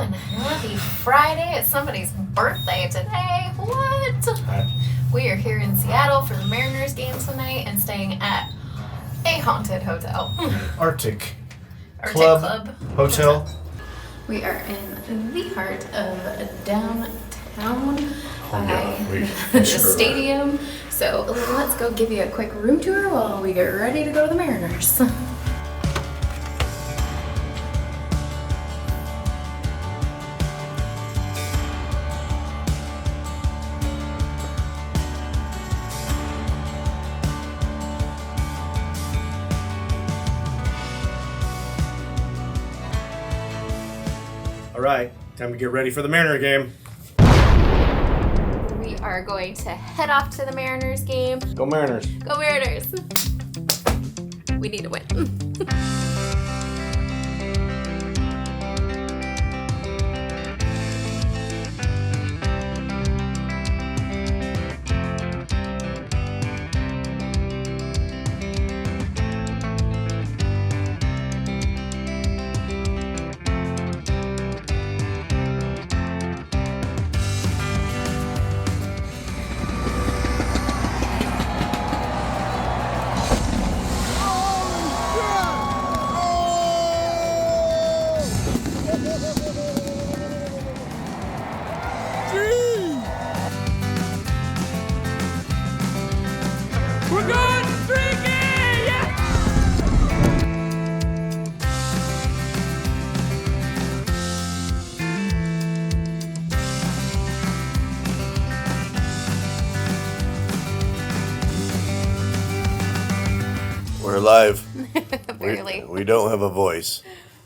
and happy Friday. It's somebody's birthday today. What? We are here in Seattle for the Mariners game tonight and staying at a haunted hotel. Arctic Club Hotel. We are in the heart of downtown by the stadium. So let's go give you a quick room tour while we get ready to go to the Mariners. All right, time to get ready for the Mariner game. We are going to head off to the Mariners game. Go Mariners. Go Mariners. We need to win. We're going streaky! Yeah! We're live. Barely. We don't have a voice.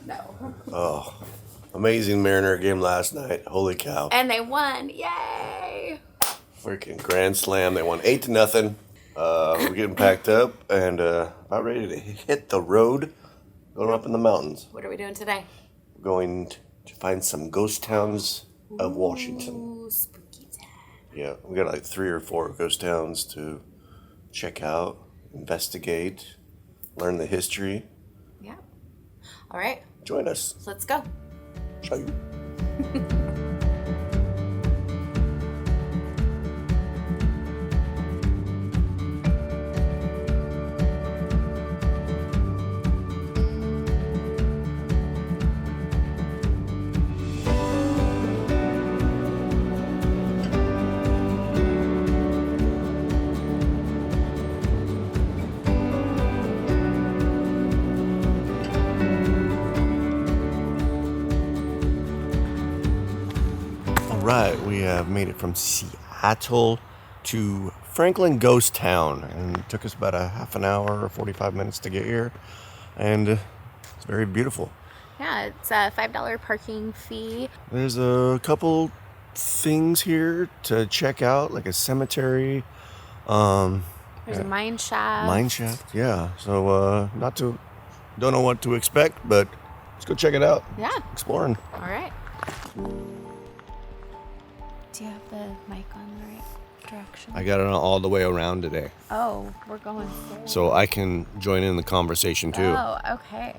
No. Oh, amazing Mariner game last night. Holy cow. And they won. Yay! Freaking grand slam. They won 8-0. We're getting packed up and about ready to hit the road. Going up in the mountains. What are we doing today? We're going to find some ghost towns of Washington. Ooh, spooky time. Yeah, we got like 3 or 4 ghost towns to check out, investigate, learn the history. Yeah. All right. Join us. Let's go. Show you. Right, we have made it from Seattle to Franklin Ghost Town, and it took us about a half an hour or 45 minutes to get here, and it's very beautiful. Yeah, it's a $5 parking fee. There's a couple things here to check out, like a cemetery. There's a mine shaft. Mine shaft, yeah. So don't know what to expect, but let's go check it out. Yeah. Exploring. All right. Do you have the mic on the right direction? I got it all the way around today, Oh, we're going forward. so I can join in the conversation too. Oh, okay.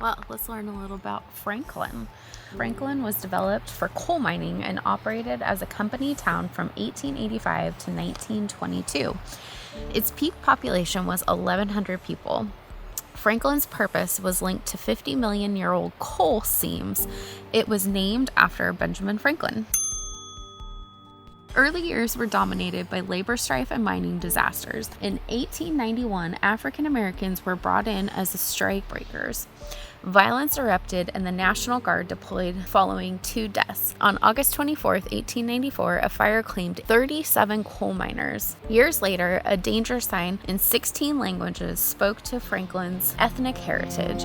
Well, let's learn a little about Franklin. Franklin was developed for coal mining and operated as a company town from 1885 to 1922. Its peak population was 1,100 people. Franklin's purpose was linked to 50-million-year-old coal seams. It was named after Benjamin Franklin. Early years were dominated by labor strife and mining disasters. In 1891, African Americans were brought in as strike breakers. Violence erupted and the National Guard deployed following 2 deaths. On August 24, 1894, a fire claimed 37 coal miners. Years later, a danger sign in 16 languages spoke to Franklin's ethnic heritage.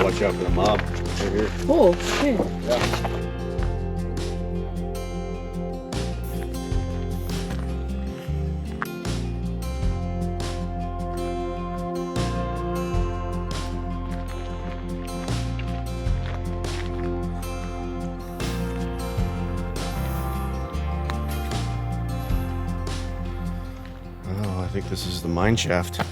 watch out for the mob right here. Oh, okay. Yeah. Oh, I think this is the mine shaft. Oh.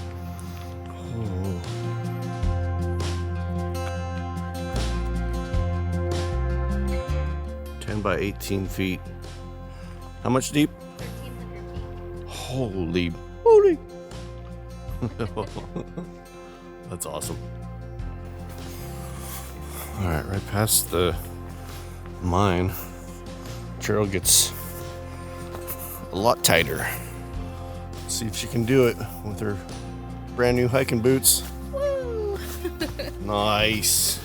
By 18 feet. How much deep? 1,300 feet. Holy. That's awesome. All right, right past the mine, trail gets a lot tighter. Let's see if she can do it with her brand new hiking boots. Woo! Nice.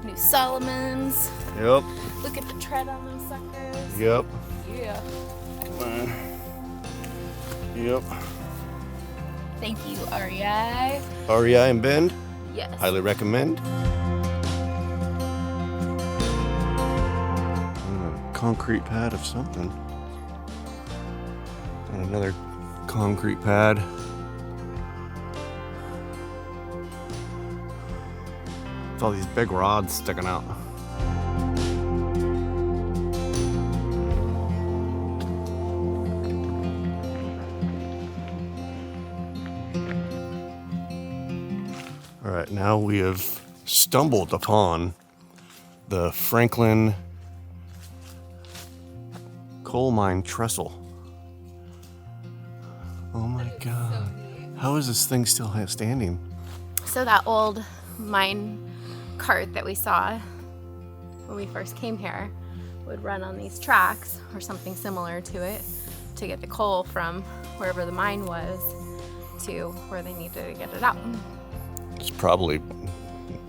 New Solomons. Yep. Look at the tread on those suckers. Yep. Yeah. Yep. Thank you, REI. REI and Bend. Yes. Highly recommend. Concrete pad of something. And another concrete pad. With all these big rods sticking out. All right, now we have stumbled upon the Franklin coal mine trestle. Oh my God. How is this thing still standing? So that old mine cart that we saw when we first came here would run on these tracks or something similar to it to get the coal from wherever the mine was to where they needed to get it out. It's probably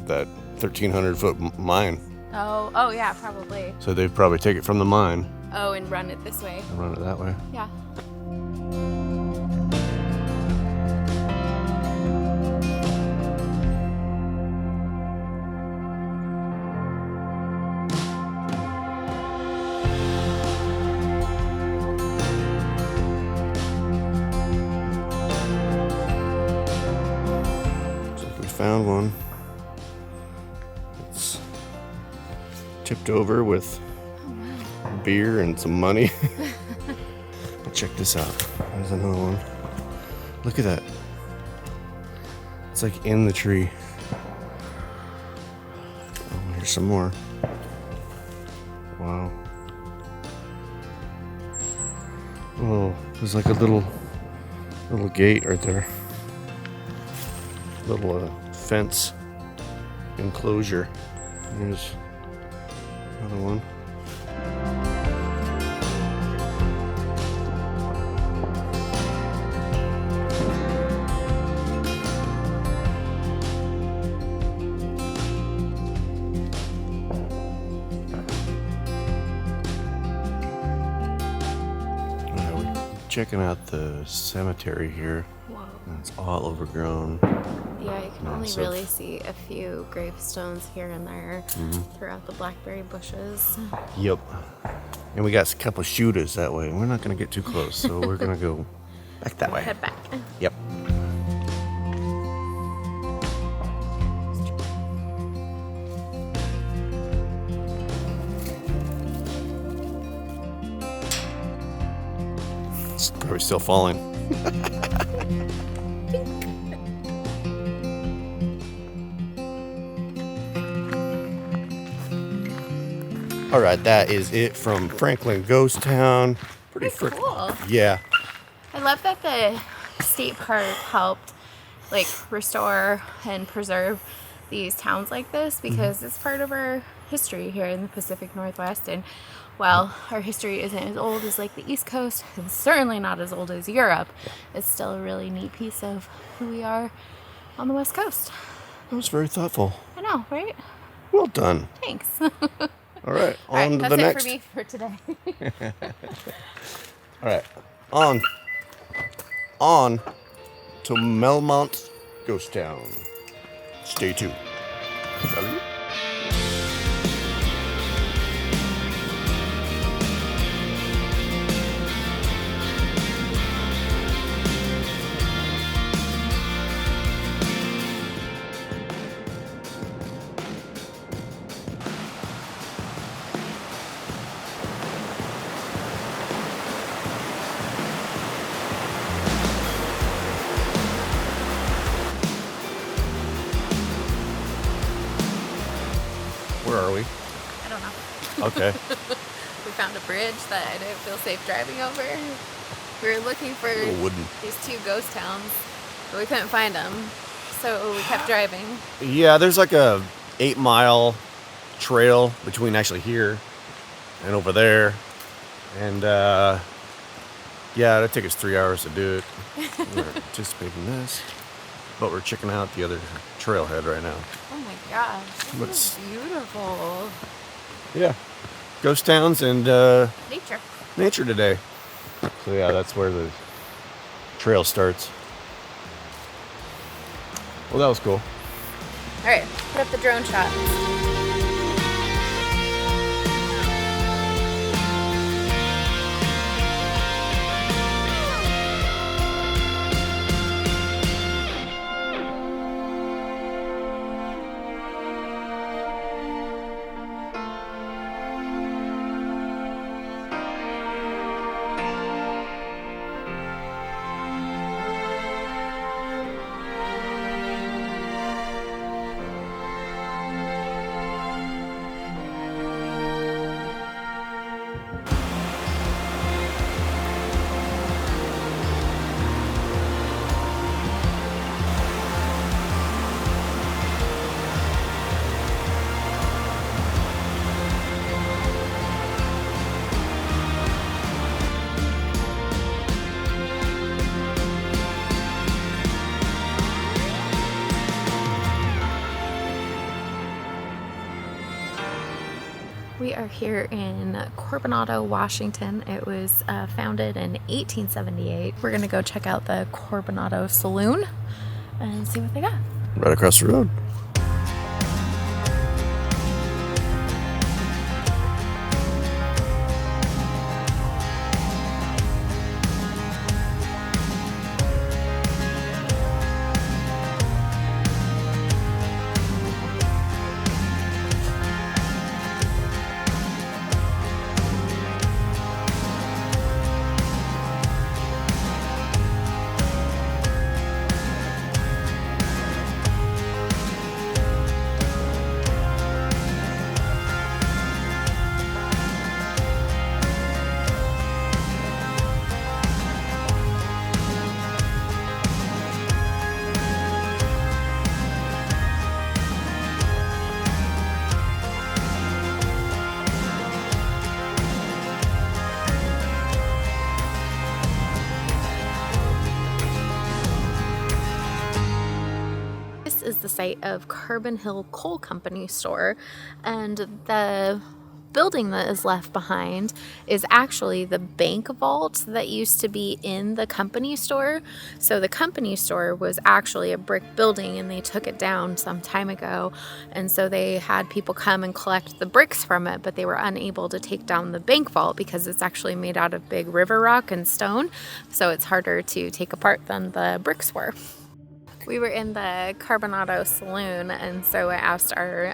that 1,300 foot mine. Oh yeah, probably. So they'd probably take it from the mine Oh, and run it this way. and run it that way. Yeah. Found one. It's tipped over with beer and some money. Check this out. There's another one. Look at that. It's like in the tree. Oh, here's some more. Wow. Oh, there's like a little gate right there. Little fence enclosure. There's another one. We're checking out the cemetery here. Whoa. It's all overgrown. Yeah, you can only Massive. really see a few gravestones here and there throughout the blackberry bushes. Yep. And we got a couple shooters that way. We're not going to get too close, so we're going to go back that way. Head back. Yep. It's probably still falling. All right, that is it from Franklin Ghost Town. Pretty Pretty cool. Yeah. I love that the state park helped like restore and preserve these towns like this because it's part of our history here in the Pacific Northwest. And while our history isn't as old as like the East Coast, and certainly not as old as Europe, it's still a really neat piece of who we are on the West Coast. That was very thoughtful. I know, right? Well done. Thanks. All right, All right, on to that's the it next. for me for today. All right, on to Melmont Ghost Town. Stay tuned. Salud. Where are we? I don't know. Okay. We found a bridge that I didn't feel safe driving over. We were looking for Little wooden. these two ghost towns, but we couldn't find them. So we kept driving. Yeah, there's like a 8-mile trail between actually here and over there. And yeah, it'd take us 3 hours to do it. We're anticipating this. But we're checking out the other trailhead right now. Oh my gosh, But this is beautiful. Yeah. Ghost towns and Nature. nature today. So yeah, that's where the trail starts. Well, that was cool. All right, put up the drone shot. We are here in Coronado, Washington. It was founded in 1878. We're gonna go check out the Carbonado saloon and see what they got. Right across the road. Is the site of Carbon Hill Coal Company store, and the building that is left behind is actually the bank vault that used to be in the company store. So the company store was actually a brick building and they took it down some time ago, and so they had people come and collect the bricks from it, but they were unable to take down the bank vault because it's actually made out of big river rock and stone, so it's harder to take apart than the bricks were. We were in the Carbonado saloon, and so I asked our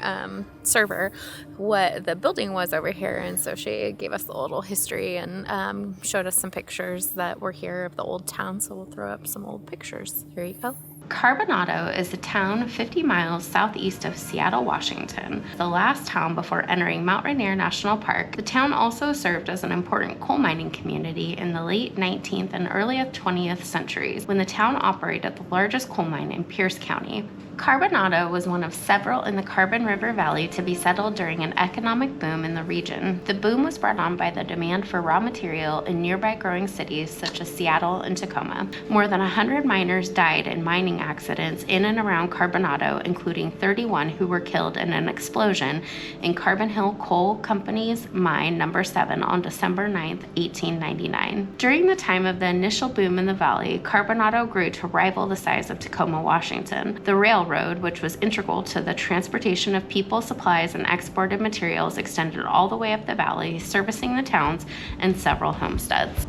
server what the building was over here, and so she gave us a little history and showed us some pictures that were here of the old town, so we'll throw up some old pictures. Here you go. Carbonado is a town 50 miles southeast of Seattle, Washington, the last town before entering Mount Rainier National Park. The town also served as an important coal mining community in the late 19th and early 20th centuries, when the town operated the largest coal mine in Pierce County. Carbonado was one of several in the Carbon River Valley to be settled during an economic boom in the region. The boom was brought on by the demand for raw material in nearby growing cities such as Seattle and Tacoma. More than 100 miners died in mining accidents in and around Carbonado, including 31 who were killed in an explosion in Carbon Hill Coal Company's mine number 7 on December 9, 1899. During the time of the initial boom in the valley, Carbonado grew to rival the size of Tacoma, Washington. The railroad Railroad, which was integral to the transportation of people, supplies, and exported materials, extended all the way up the valley, servicing the towns and several homesteads.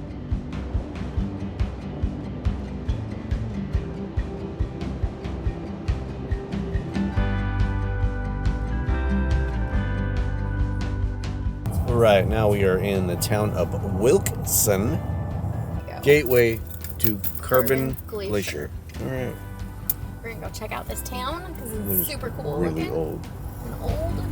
Right, now we are in the town of Wilkeson, gateway to Carbon Glacier. All right. We're gonna go check out this town because it's super cool. Really looking. old. And old.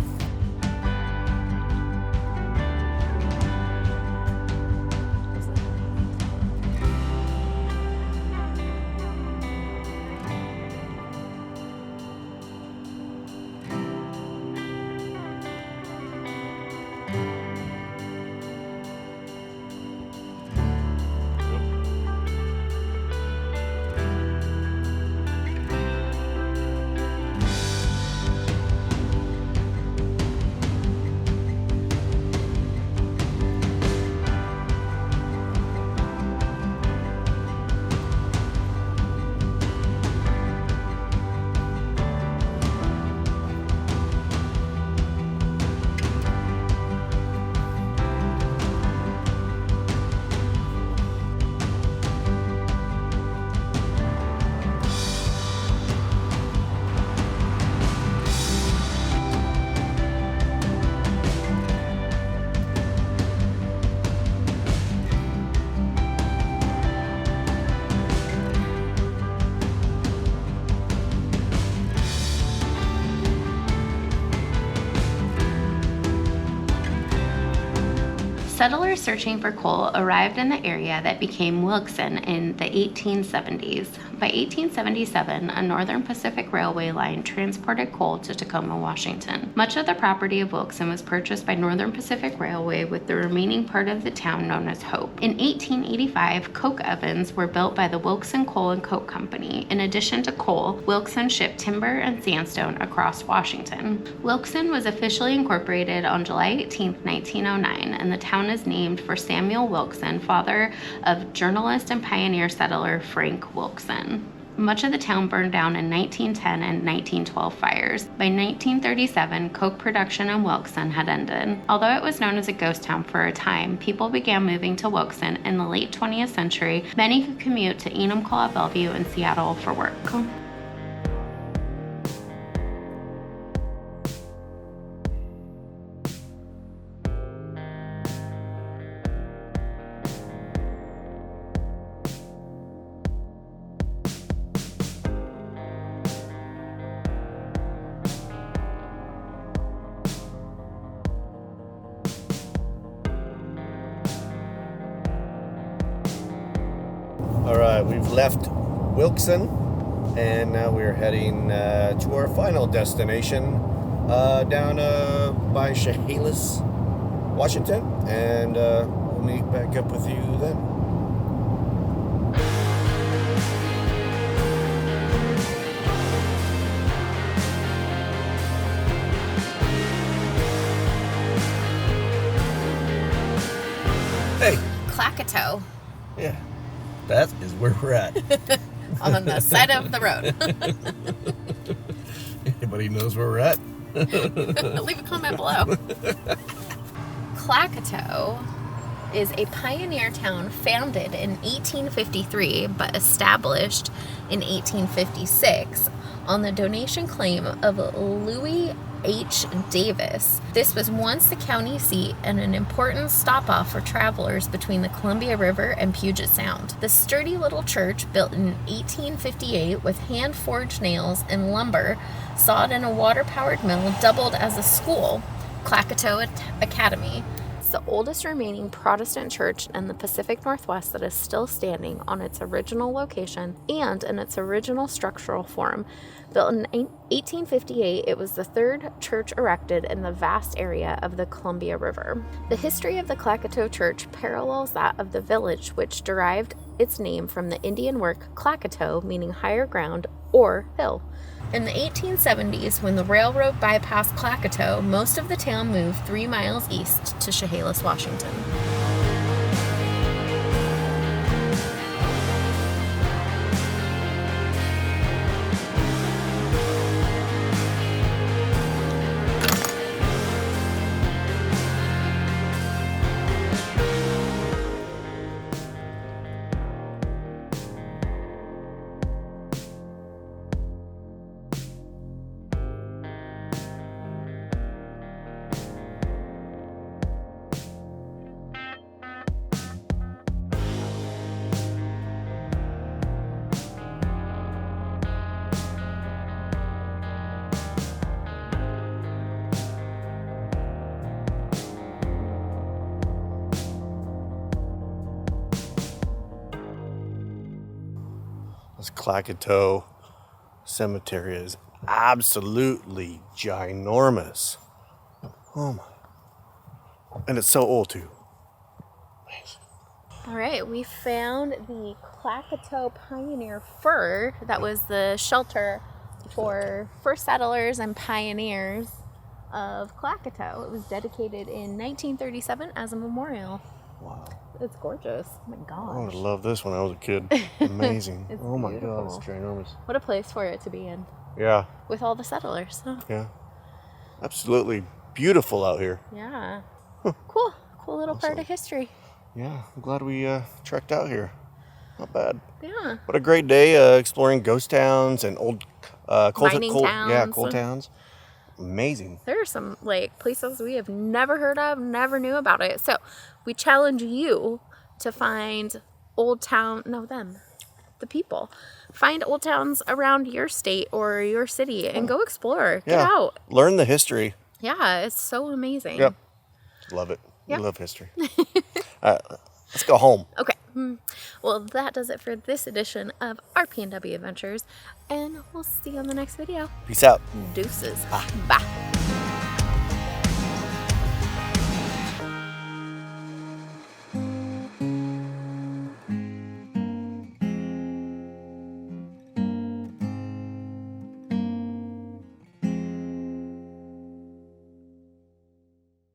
Settlers searching for coal arrived in the area that became Wilkeson in the 1870s. By 1877, a Northern Pacific Railway line transported coal to Tacoma, Washington. Much of the property of Wilkeson was purchased by Northern Pacific Railway, with the remaining part of the town known as Hope. In 1885, coke ovens were built by the Wilkeson Coal and Coke Company. In addition to coal, Wilkeson shipped timber and sandstone across Washington. Wilkeson was officially incorporated on July 18, 1909, and the town is named for Samuel Wilkeson, father of journalist and pioneer settler Frank Wilkeson. Much of the town burned down in 1910 and 1912 fires. By 1937, coke production in Wilkeson had ended. Although it was known as a ghost town for a time, people began moving to Wilkeson in the late 20th century. Many could commute to Enumclaw, Bellevue, and Seattle for work. All right, we've left Wilkeson, and now we're heading to our final destination down by Chehalis, Washington, and we'll meet back up with you then. Hey. Claquato. Yeah. That is where we're at. On the side of the road. Anybody knows where we're at? Leave a comment below. Claquato is a pioneer town founded in 1853 but established in 1856 on the donation claim of Louis H. Davis. This was once the county seat and an important stop-off for travelers between the Columbia River and Puget Sound. The sturdy little church, built in 1858 with hand-forged nails and lumber sawed in a water-powered mill, doubled as a school, Claquato Academy. It's the oldest remaining Protestant church in the Pacific Northwest that is still standing on its original location and in its original structural form. Built in 1858, it was the third church erected in the vast area of the Columbia River. The history of the Claquato Church parallels that of the village, which derived its name from the Indian word Claquato, meaning higher ground or hill. In the 1870s, when the railroad bypassed Claquato, most of the town moved 3 miles east to Chehalis, Washington. This Claquato Cemetery is absolutely ginormous. Oh my. And it's so old too. Amazing. All right, we found the Claquato Pioneer Fur. That was the shelter for first settlers and pioneers of Claquato. It was dedicated in 1937 as a memorial. Wow. It's gorgeous. Oh my gosh. I would have loved this when I was a kid. Amazing. It's oh my beautiful. God, it's ginormous. What a place for it to be in. Yeah. With all the settlers. Huh? Yeah. Absolutely beautiful out here. Yeah. Cool. Cool little part of history. Yeah, I'm glad we trekked out here. Not bad. Yeah. What a great day exploring ghost towns and old coal Mining towns. Yeah, coal towns. Amazing. There are some places we have never heard of, never knew about it. So we challenge you to find the people. Find old towns around your state or your city and go explore. Get out. Learn the history. Yeah, it's so amazing. Yep. Love it. Yep. We love history. Let's go home. Okay. Well, that does it for this edition of RP&W Adventures. And we'll see you on the next video. Peace out. Deuces. Bye.